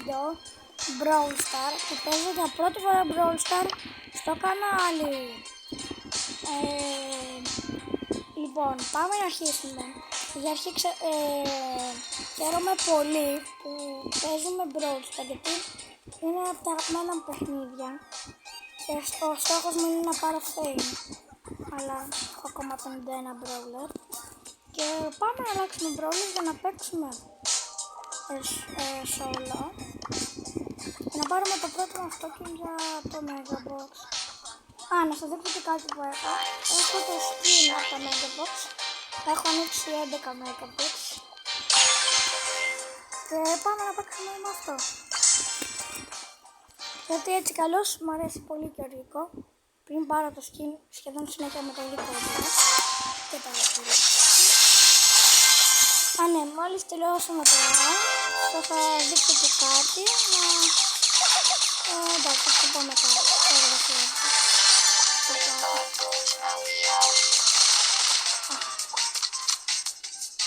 βίντεο Brawl Star και παίζω για πρώτη φορά Brawl Star στο κανάλι. Λοιπόν, πάμε να αρχίσουμε. Για αρχή χαίρομαι πολύ που παίζουμε Brawl Star γιατί είναι από τα αγαπημένα μου παιχνίδια και ο στόχος μου είναι να πάρω fame, αλλά έχω ακόμα 51 brawler και πάμε να αλλάξουμε brawler για να παίξουμε solo και να πάρουμε το πρώτο μας token για το Mega Box. Να σας δείξω και κάτι που έχω. Έχω το skin από τα Mega Box. Έχω ανοίξει 11 Mega Box. Και πάμε να παίξουμε με αυτό. Γιατί έτσι καλώς μου αρέσει πολύ και ο Ρίκο. Πριν πάρω το skin σχεδόν συνέχεια με το Ρίκο και τα άλλα. Ναι, μόλις τελειώσουμε το round, θα δείξω και κάτι. Εντάξει, θα το πω μετά.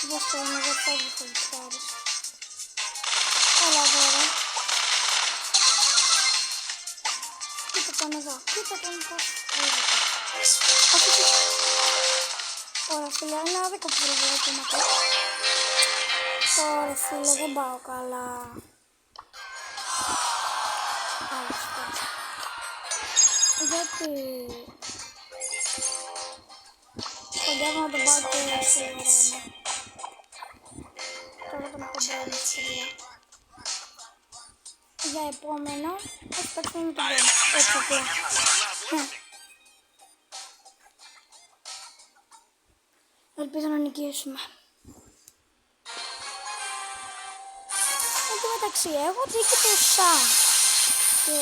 Δώστε μου, δεν φεύγει το βιτσάρις. Έλα τώρα. Κοίτα τον εδώ, κοίτα τον πώς βρίσκεται. Ωραία φίλε, είναι άδικο που βραβεύεται με αυτό. Ωραία φίλε, δεν πάω καλά. Γιατί κοντεύω να τον πάω και σήμερα. Τώρα τον έχω μπράβο στη δουλειά. Για επόμενο, ας παίξουμε με τον πόνο. Έτσι απλά. Ελπίζω να νικήσουμε. Εν τω μεταξύ, έχω δει και το Sam. Και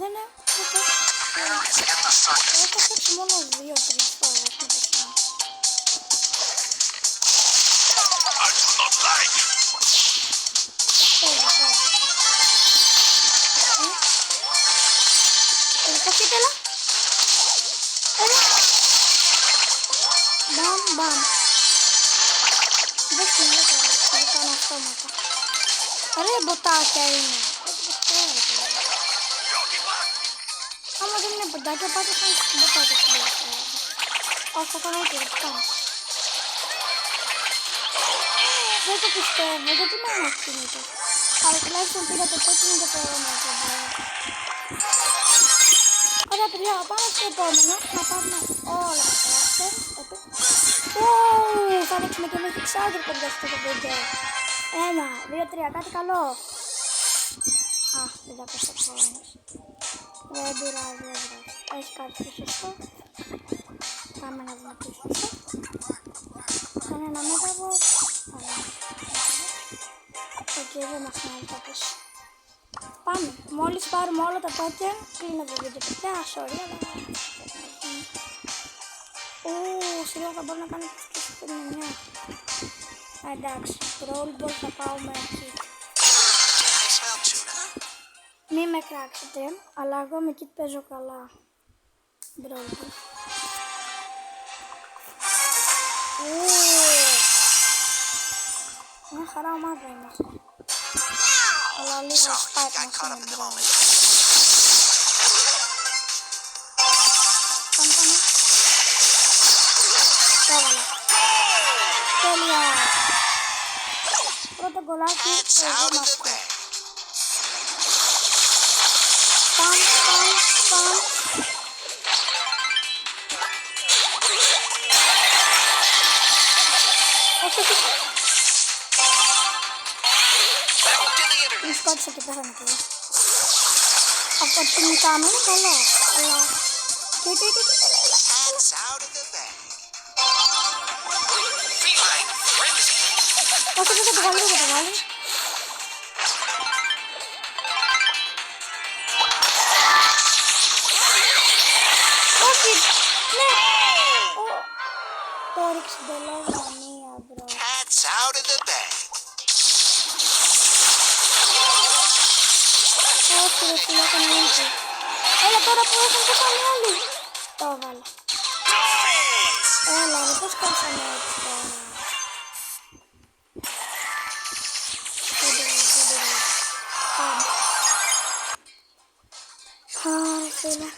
δεν έχω παίξει μόνο 2-3 φορές με το Sam. Κοίταλα. Μπαμ, μπαμ. Δεν σημαίνει θα κάνω αυτόματα. Ρε μποτάκια είναι. Άμα δεν είναι μποτάκια, πάτε σαν μποτάκια στην περιφέρεια. Όχι, θα κάνω και ρηκτά. Δεν το πιστεύω, γιατί με είναι ακίνητο. Αλλά τουλάχιστον πήγα το τόκινο για το Mega Box. Ωραία παιδιά, πάμε στο επόμενο, να πάρουμε όλα τα characters. Θα ρίξουμε και εμείς εξάδρου παιδιά στο βίντεο. 1, 2, 3, κάτι καλό. Αχ, 500 coins. Δεν πειράζει, δεν πειράζει. Έχει κάτι πιο σωστό. Πάμε να δούμε πιο σωστό. Κάνει ένα Mega Box. Οκ, δεν μας νοιάζει κάποιος. Πάμε, μόλις πάρουμε όλα τα token, κλείνω το βίντεο παιδιά, sorry, αλλά... Σίγουρα θα μπορώ να κάνω και στην 9. Εντάξει, Brawl Ball θα πάω με εκεί. Μη με κράξετε, αλλά εγώ με εκεί παίζω καλά. Brawl Ball. Μια χαρά ομάδα είμαστε. Αλλά λίγο σπάει μας είναι Brawl. Πάμε, πάμε. Το έβαλα. Τέλεια. Πρώτο γκολάκι εγώ μαθώ. Παμ, παμ, παμ. Όχι, όχι. Μη σκότησα και πέθανε και εδώ. Από την κάμερα είναι καλό, αλλά... Όχι, δεν θα το βάλει, δεν θα το βάλει. Όχι, ναι. Το ρίξε εντελώς μανία, μπρο. Όχι, ρε φίλε, έκανε ίντζι. Έλα τώρα που έχουν και πάλι άλλοι. Το έβαλα. Έλα, ρε, πώς κάσαμε έτσι τώρα. Δεν πειράζει. φίλε.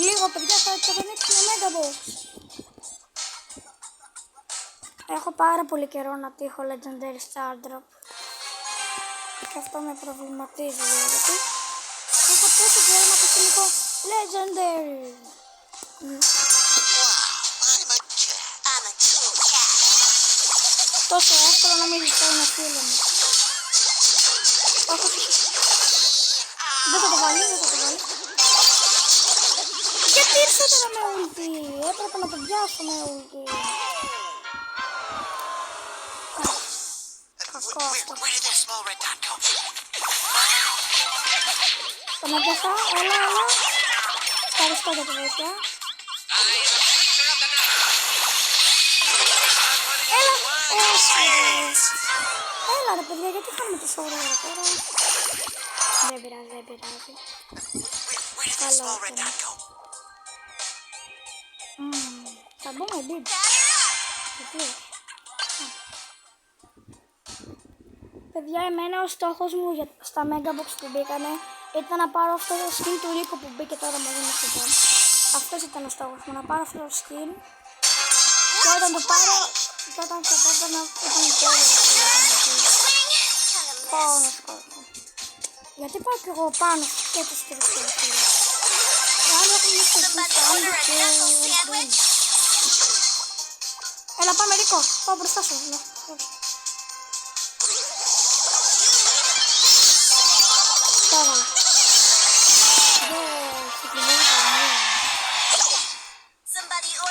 Λίγο παιδιά θα ανοίξουμε Mega Box. Έχω πάρα πολύ καιρό να τύχω Legendary Star Drop. Και αυτό με προβληματίζει δηλαδή. Έχω τόσο καιρό να τύχω Legendary. Τόσο εύκολο να μην ζητάω ένα φίλο μου. Δεν θα το βάλει, δεν θα το βάλει. Γιατί ήρθε τώρα με ulti. Έπρεπε να το πιάσω με ulti. Κακό αυτό. Τον έπιασα, έλα, έλα. Ευχαριστώ για τη βοήθεια. Έλα ρε παιδιά, γιατί κάνουμε τόσο ωραία τώρα. Δεν πειράζει, δεν πειράζει. Καλό αυτό. Θα μπούμε deep. Παιδιά, εμένα ο στόχος μου στα Mega Box που μπήκανε ήταν να πάρω αυτό το skin του Ρίκο που μπήκε τώρα μαζί με αυτό. Αυτός ήταν ο στόχος μου, να πάρω αυτό το skin. Και όταν το πάρω, και όταν το έπαιρνα, ήταν τέλειο. Πόνος κόσμο. Γιατί πάω κι εγώ πάνω και τους τελευταίους φίλους. Εάν έχουμε ξεκινήσει άλλο και... Έλα πάμε Ρίκο, πάω μπροστά σου. Τώρα.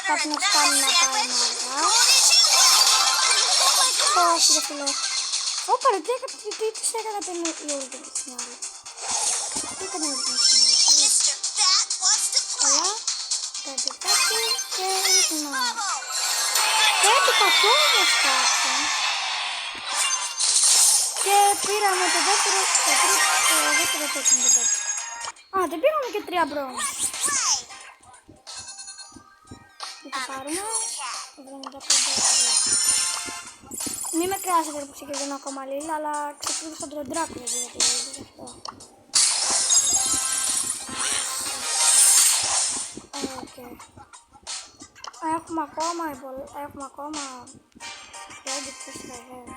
Κάποιος κάνει να πάει αργά. Όχι ρε φίλε. Ωπα ρε, τι της έκανα την όλη την άλλη. Τι έκανε όλη την άλλη. Καλά. Κατεβάκι και ρίχνω. Και έτυχα κόμμος κάτι. Και πήραμε το δεύτερο τέχνο. Α, δεν πήραμε και 3 μπρόνς. Τι θα πάρουμε. 75. Μη με κράζετε που ξεκινήσω ακόμα λίλα, αλλά ξεκίνησα τον Ντράκουλα δηλαδή γι' αυτό. Έχουμε ακόμα 5 ψηφιδές.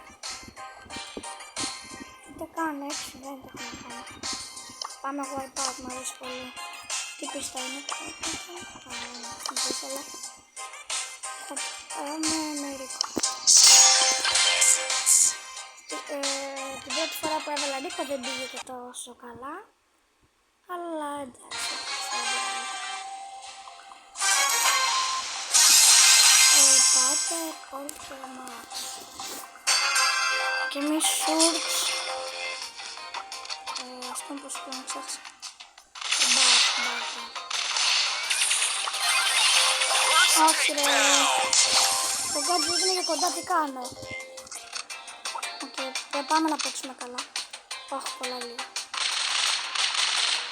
Ούτε καν 6 δεν το έχουμε κάνει. Πάμε wipeout, μου αρέσει πολύ. Τι πίστα είναι. Πάμε με Ρίκο. Την πρώτη φορά που έβαλα Ρίκο δεν πήγε και τόσο καλά. Αλλά εντάξει. Πάτε Colt και Max. Και μη Surge. Αυτό πως το να ξέχασα. Όχι ρε. Το gadget είναι για κοντά, τι κάνω. Δεν πάμε να παίξουμε καλά. Όχι, πολλά λίγο.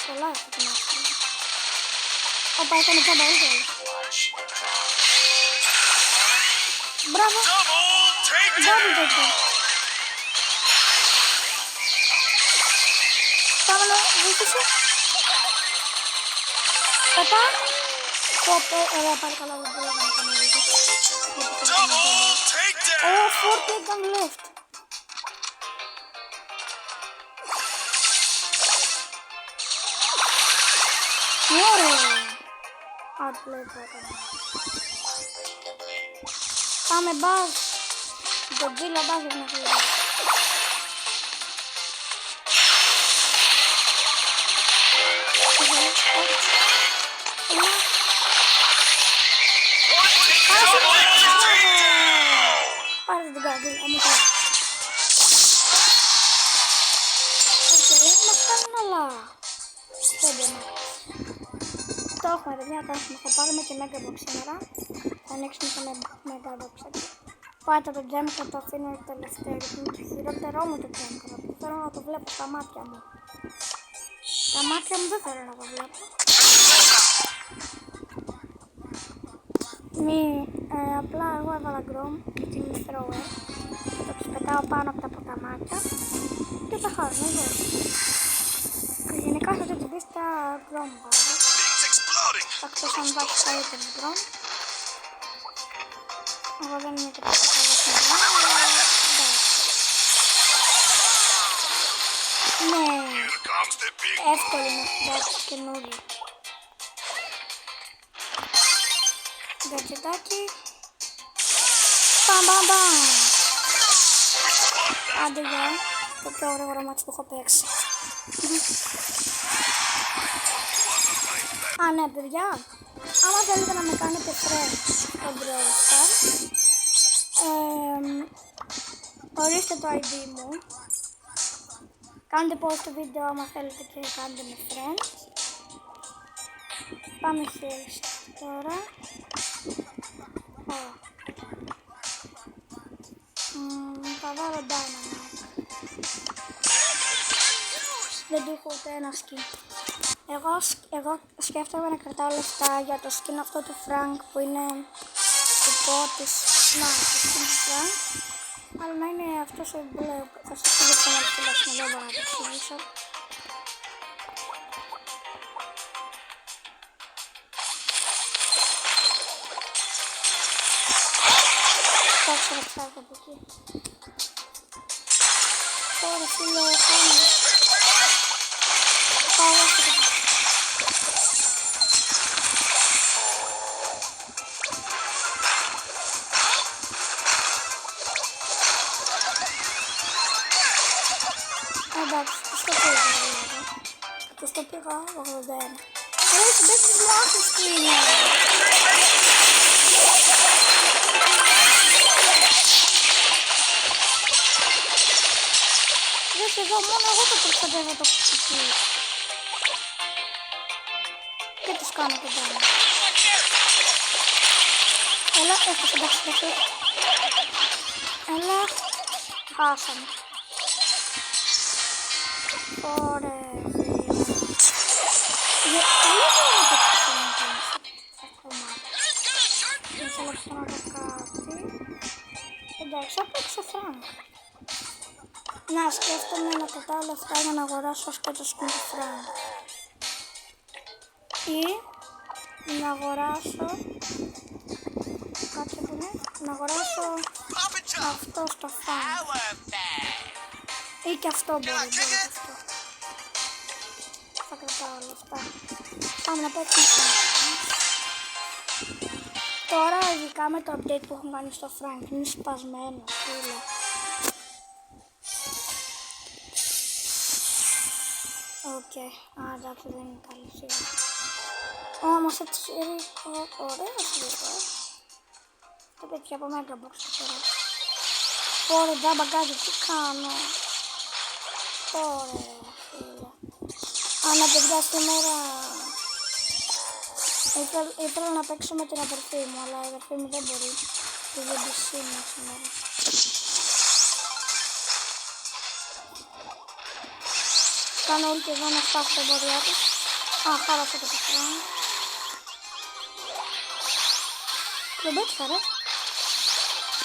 Πολλά αυτό το μάθημα. Όπα, έκανε τζάμπα όλο τέλος. Μπράβο. Double take. Πάμε να βοηθήσω. Πετά. Ωραία, πάλι καλά, δεν μπορώ να κάνω βοηθήσω. Four takedown left. Ωραία. Outplay το έκανα. Πάμε μπάζ. Godzilla μπάζ έχει να φύγει. Πάρε την καρδίλα μου τώρα. Οκ, μας κάνουν όλα. Στέντεμα. Το έχουμε παιδιά, το έχουμε. Θα πάρουμε και Mega Box σήμερα. Θα ανοίξουμε το Mega Box εκεί. Πάτε το gem και το αφήνω τελευταίο, γιατί είναι το χειρότερό μου το gem. Θέλω να το βλέπω στα μάτια μου. Τα μάτια μου δεν θέλω να το βλέπω. Απλά εγώ έβαλα γκρόμ, γιατί είμαι thrower. Το ξεπετάω πάνω από τα ποταμάκια και τα χάνω εδώ. Γενικά κάθεται την πίστα γκρόμ βάζω. Εκτός αν βάζεις καλύτερη γκρόμ. Εγώ δεν είμαι και τόσο καλό στην γκρόμ, αλλά εντάξει. Ναι, εύκολο να φτιάξεις καινούριο. Γκατζετάκι. Παμ παμ παμ. Άντε για το πιο γρήγορο μάτσο που έχω παίξει. Α, ναι, παιδιά. Άμα θέλετε να με κάνετε friend στο Brawl Stars, ορίστε το ID μου. Κάντε pause το βίντεο άμα θέλετε και κάντε με friend. Πάμε χέρι τώρα. Θα βάλω Dynamite. Δεν του έχω ούτε ένα skin. Εγώ σκέφτομαι να κρατάω λεφτά για το skin αυτό του Frank που είναι υπό της... Να, το skin του Frank. Αλλά να είναι αυτός ο μπλε. Θα σας πω γιατί να τουλάχιστον δεν μπορώ να το εξηγήσω. Το ξέρω ψάρκα από εκεί. Τώρα φίλε, πάμε. Πάω αυτό το πίσω. Εντάξει, το πήγα λίγο. Το πήγα 81. Ρε, συμπέκτης μου άκουστοι είναι. Δες εδώ, μόνο εγώ το προστατεύω το κουτί. Και τους κάνω και πάνω. Έλα, έφτασε, εντάξει. Έλα, χάσαμε. Ωραία, γιατί δεν μπορώ να το ξαναγίνεις ακόμα. Μισό λεπτό να δω κάτι. Εντάξει, έπαιξε Frank. Να, σκέφτομαι να κρατάω λεφτά για να αγοράσω και το skin του Frank. Ή να αγοράσω... Κάτσε που είναι. Να αγοράσω αυτό στο Frank. Ή και αυτό μπορεί και αυτό. Θα κρατάω λεφτά. Πάμε να παίξουμε Frank. Τώρα ειδικά με το update που έχουν κάνει στο Frank είναι σπασμένο, φίλε. Οκ, εντάξει δεν είναι καλή σίγουρα. Όμως έτσι ρίκο, ωραίος ρίκο. Το παιδιά από Megabox τώρα. Ωραία, τζάμπαγκάζι, τι κάνω. Ωραία, φίλε. Άνα παιδιά σήμερα ήθελα να παίξω με την αδερφή μου, αλλά η αδερφή μου δεν μπορεί. Και δεν της είναι σήμερα. Κάνω όλη και εδώ να φτάσω τα εμπόδια της. Α, χάρασα το παιχνίδι. Δεν πέτυχα ρε.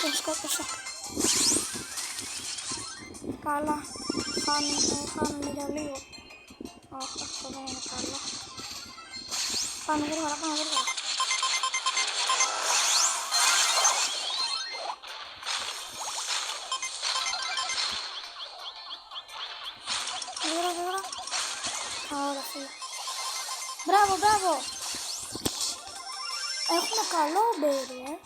Τον σκότωσα. Καλά. Χάνουμε για λίγο. Όχι, αυτό δεν είναι καλό. Πάμε γρήγορα, πάμε γρήγορα. Γρήγορα. Ωραία, φίλε. Μπράβο, μπράβο. Έχουμε καλό μπέρι,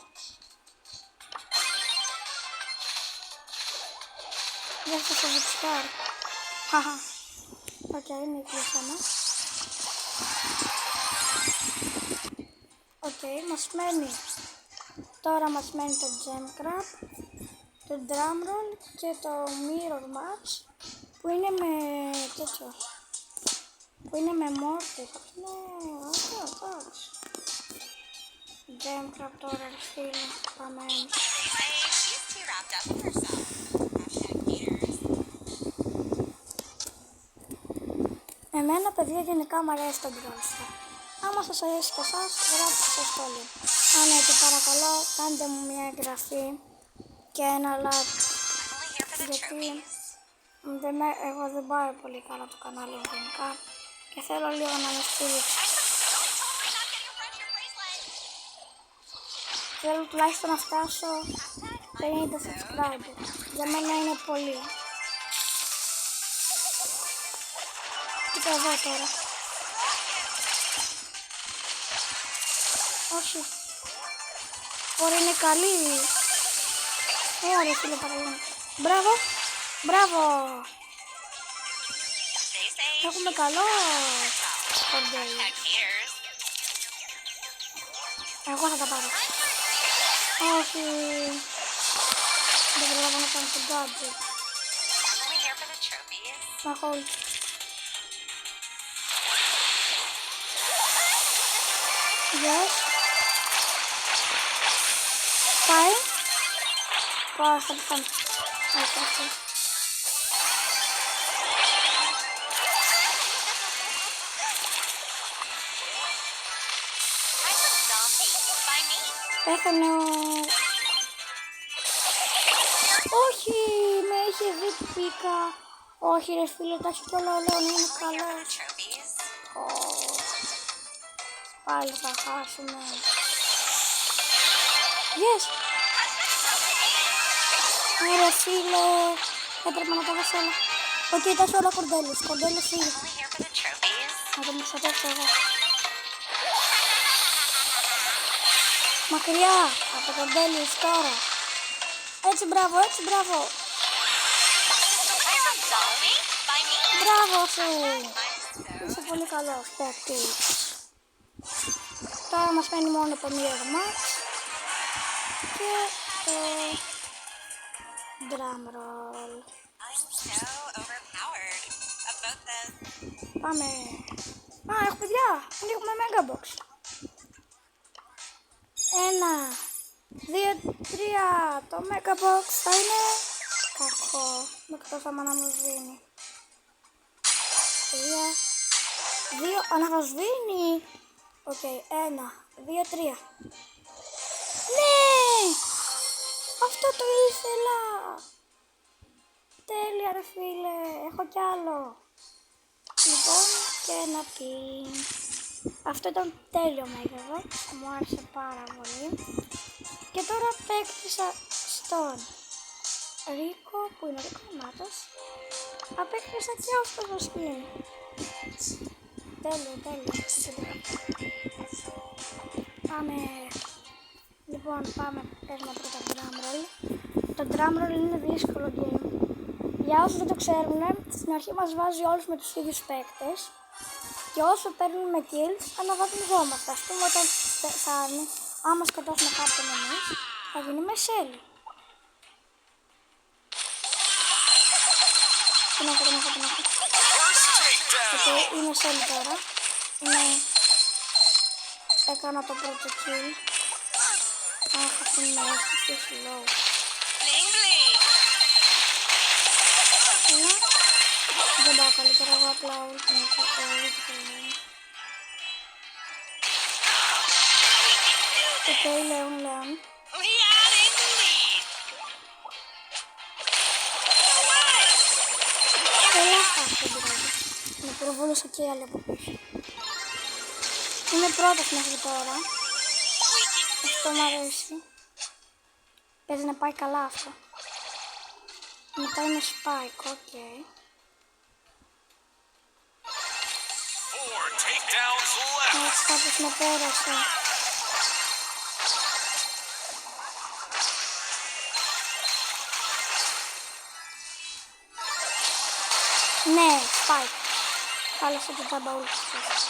Δεν θα το βουτσκάρω. Χαχα. Οκ, είναι κλείσαμε. Οκ, μας μένει. Τώρα μας μένει το Gem Crab, το Drum Roll και το Mirror Match που είναι με τέτοιο. Που είναι με Mortis. Αυτό είναι εντάξει. Gem Crab τώρα, φίλε. Πάμε. Εμένα, παιδιά, γενικά μου αρέσει το Brawl Stars. Άμα σας αρέσει και εσάς, γράψτε στο σχόλιο. Αν ναι, και παρακαλώ, κάντε μου μια εγγραφή και ένα like. Γιατί εγώ δεν πάω πολύ καλά το κανάλι μου γενικά. Και Και θέλω λίγο να με στήριξει. Θέλω τουλάχιστον να φτάσω 50 subscribers. Για μένα είναι πολύ. Κοίτα εδώ τώρα. Όχι. Ωραία, είναι καλή. Ωραία, φίλε, παραλίγο. Μπράβο. Μπράβο. Έχουμε καλό κορδέλι. Εγώ θα τα πάρω. Όχι. Δεν προλάβω να κάνω το gadget. Να έχω όλη. Yes. Πάει. Πάω, θα πεθάνω. Όχι, όχι. Πέθανε ο... Όχι, με είχε δει που πήκα. Όχι ρε φίλε, τα έχει κι όλα λέω, είναι καλός. Πάλι θα χάσουμε. Yes! Ρε φίλε, έπρεπε να τα δώσω όλα. Οκ, τα έχει όλα κορδέλης, κορδέλης είναι. Να το μισοτέψω εγώ. Μακριά από το κορδέλης τώρα. Έτσι μπράβο, έτσι μπράβο. Μπράβο σου. Είσαι πολύ καλός παίκτης. Τώρα μας μένει μόνο το mirror match και το drum roll. Πάμε. Α, έχουμε παιδιά. Ανοίγουμε mega box. 1, 2, 3. Το mega box θα είναι κακό. Με εκτός άμα να μου σβήνει. 3, 2. Α, να θα σβήνει. Οκ, 1, 2, 3. Ναι! Αυτό το ήθελα! Τέλεια ρε φίλε, έχω κι άλλο. Λοιπόν, και ένα pin. Αυτό ήταν τέλειο μέγεθος, μου άρεσε πάρα πολύ. Και τώρα απέκτησα στον Ρίκο, που είναι ο Ρίκο. Απέκτησα και αυτό το skin. Τέλειο, τέλειο. Πάμε. Λοιπόν, πάμε. Παίζουμε πρώτα drum roll. Το drum roll είναι δύσκολο game. Για όσους δεν το ξέρουν, στην αρχή μας βάζει όλους με τους ίδιους παίκτες. Και όσο παίρνουμε kills, αναβαθμιζόμαστε. Ας πούμε, όταν φτάνει, άμα σκοτώσουμε κάποιον εμείς, θα γίνουμε σέλι. Την έχω. Είναι σέλι τώρα. Έκανα το πρώτο kill. Αχ, αυτό είναι αφήσει low. Δεν πάω καλύτερα, εγώ απλά όλη την οκ, Λέων. Έλα, αυτό δηλαδή. Με προβόλωσα και άλλη από πίσω. Είμαι πρώτος μέχρι τώρα. Αυτό μου αρέσει. Παίζει να πάει καλά αυτό. Μετά είναι spike, οκ. Έτσι κάπως με πέρασε. Ναι, spike. Χάλασε την τάμπα όλη της θέσης.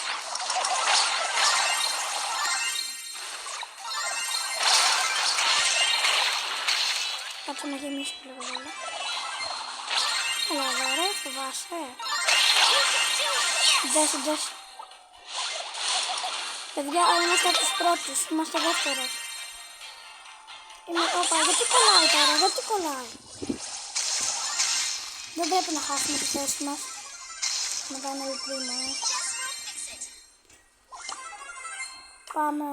Κάτσε να γεμίσει λίγο όλα. Έλα εδώ ρε, φοβάσαι. Δες. Παιδιά, είμαστε από τους πρώτους, είμαστε δεύτερος. Όπα, γιατί κολλάει τώρα, γιατί κολλάει. Δεν πρέπει να χάσουμε τη θέση μας. Μετά είναι λυπρήμα. Πάμε.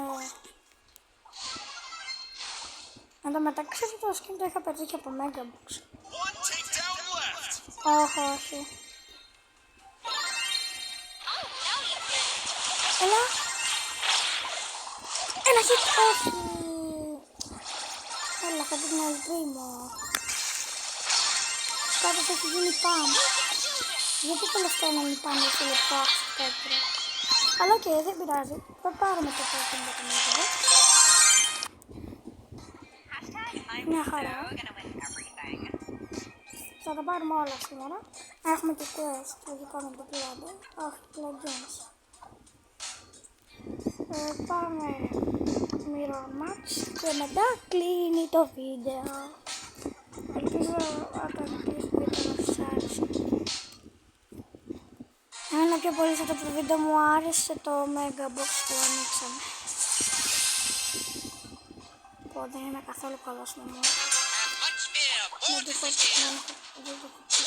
Εν τω μεταξύ αυτό το skin το είχα πετύχει από Megabox. Όχι. Έλα. Ένα hit, όχι. Έλα, θα δείχνω πρίμο. Κάτω θα έχει γίνει πάμ. Γιατί τελευταία να μην πάνε σε λεπτό άξιο. Αλλά οκ, δεν πειράζει. Θα πάρουμε το πρώτο με το μέγεθο. Μια χαρά. Θα τα πάρουμε όλα σήμερα. Έχουμε και quest, λογικό με το πλάμπο. Όχι, plugins. Πάμε mirror match και μετά κλείνει το βίντεο. Ελπίζω όταν κλείσει το βίντεο να σας άρεσε. Εμένα πιο πολύ σε αυτό το βίντεο μου άρεσε το Mega Box που ανοίξαμε. Οπότε δεν είναι καθόλου καλός με μόνο. Δεν το έχω πει.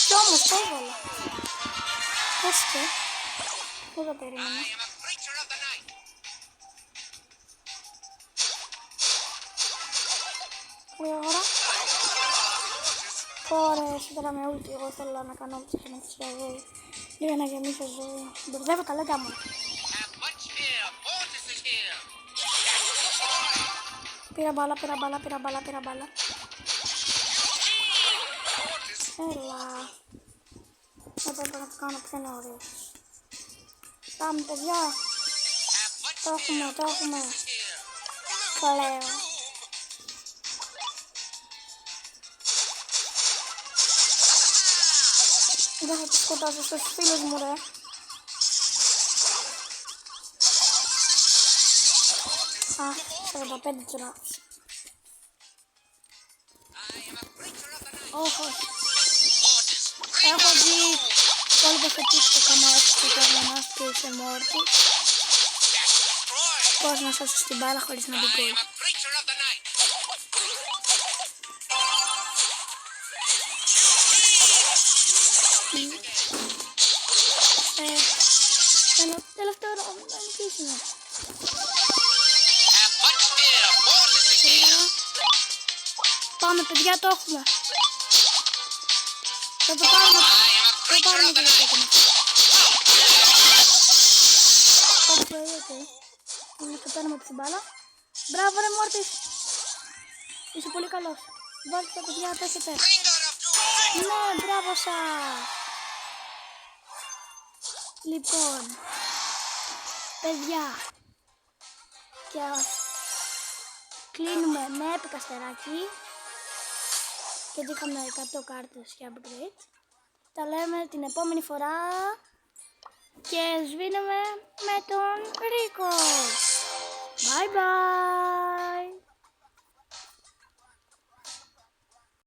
Κι όμως το έβαλα. Πώς και. Δεν το περίμενα. Γρήγορα. Ωραία, σήμερα με ulti. Εγώ θέλω να κάνω ulti στην ζωή. Λίγα να γεμίσω ζωή. Μπερδεύω τα λέγκα μου. Πήρα μπάλα. Έλα. Έπρεπε να το κάνω πιο νωρίς. Πάμε παιδιά. Το έχουμε. Κλαίω. Δεν θα τους σκοτώσω στους φίλους μου ρε. Αχ, 45 τσουράς. Όχι. Έχω δει όλο στο TikTok άμα έχεις το τέρμα και είσαι μόρτι. Πώς να σώσεις την μπάλα χωρίς να την κόλλει. Τελευταίο ρόλο, δεν είναι. Πάμε παιδιά, το έχουμε. Θα το πάρουμε και το έχουμε. Οκ. Θα παίρνουμε την μπάλα. Μπράβο ρε Μόρτις. Είσαι πολύ καλός. Βάλτε τα παιδιά, πέσετε. Ναι, μπράβο σας. Λοιπόν, παιδιά, και κλείνουμε με έπικα στεράκι, γιατί είχαμε 100 κάρτες και upgrade. Τα λέμε την επόμενη φορά και σβήνουμε με τον Ρίκο.